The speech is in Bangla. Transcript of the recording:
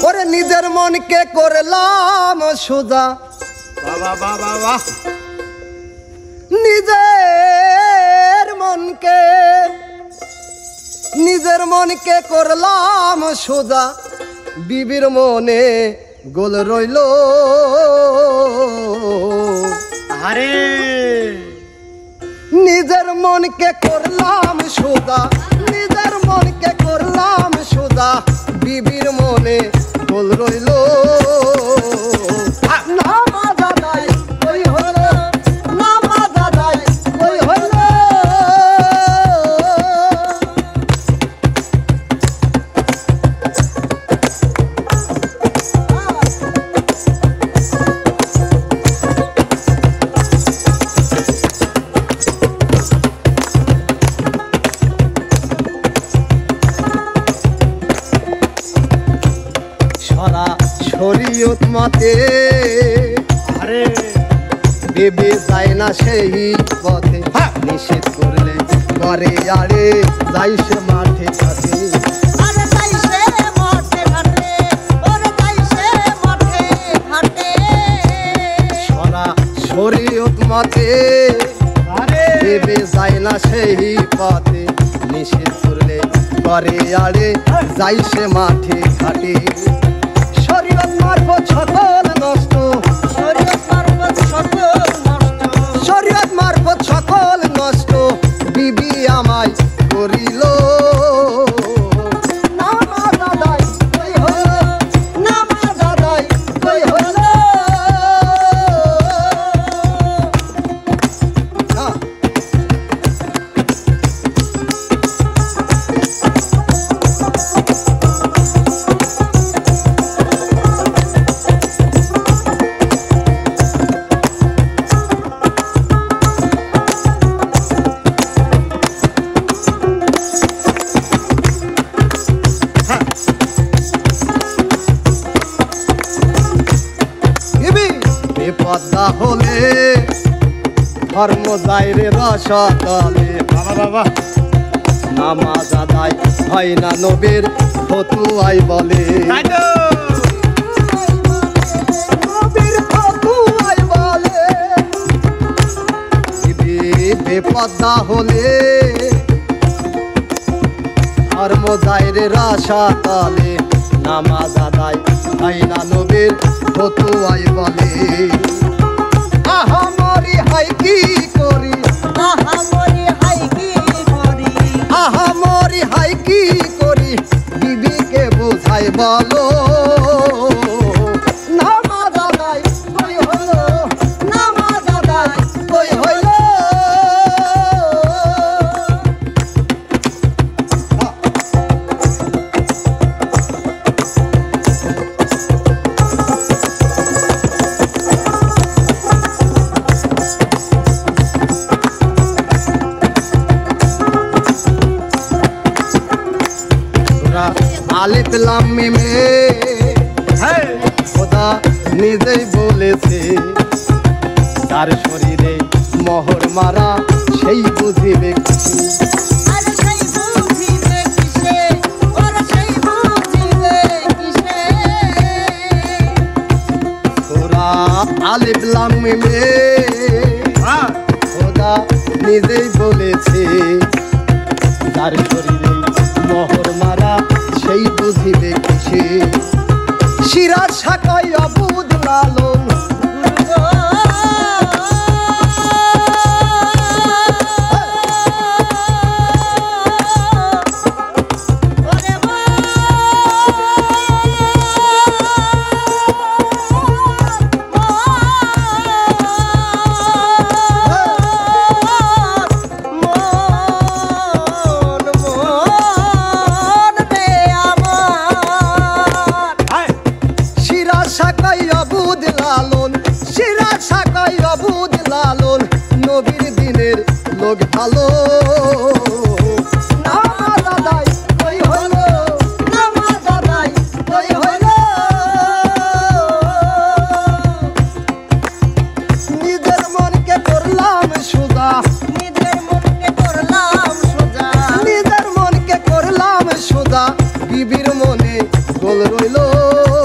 ওরে নিজের মনকে করলাম সোজা, বাবা বাবা বাহ, নিজের মনকে করলাম সোজা, বিবির মনে গোল রইল। আরে নিজের মনকে করলাম সোজা, নিজের মনকে করলাম সোজা, বিবির মনে গোল রইল। না মা দাদাই ওই হলো, না মা দাদাই ওই হলো। শরীয়ত মতে আরে বিবি যায় না সেই পথে, নিষেধ করলে করে আরে যাই সে মাঠে ঘাটে। শরীয়ত মতে বিবি যায় না সেই পথে, নিষেধ করলে করে আরে যাই সে মাঠে ঘাটে। শরীয়ত মারফত সকল নষ্ট, শরীয়ত মারফত সকল নষ্ট, বিবি আমায় করিল। না মা দাদাই কই হলো, না মা দাদাই কই হলো। পদ্মা হলে ধর্ম যায় রে রসতলে, বাবা বাবা, নামাজ আদায় হয় না নবীর ফতুয়াই বলে। নবীর ফতুয়াই বলে। বেপদ্মা হলে ধর্ম যায় রে রসতলে, নামাজ আদায় হয় না নবীর ফতুয়াই বলে। আহামরি হাই কি করি, আহামরি হাই কি করি, আহামরি হাই কি করি, বিবিকে বোঝাই বলো। না মা দাদাই কই হলো, না মা দাদাই কই হলো। আলিফ লাম মিম খোদা নিজেই বলেছে, তার শরীরে মোহর মারা সেই বুঝিবে। সূরা আলিফ লাম মিম খোদা নিজেই বলেছে, তার শরীরে মোহর মারা সেই বুঝিবে কিসে। সিরাজ শাখায় অবুধ লালন, নবীর দিনের লোক ভালো। না মা দাদাই কই হলো, না মা দাদাই কই হলো। নিজের মনকে করলাম সোজা, নিজের মনকে করলাম সোজা, নিজের মনকে করলাম সোজা, বিবির মনে গোল রইল। হলো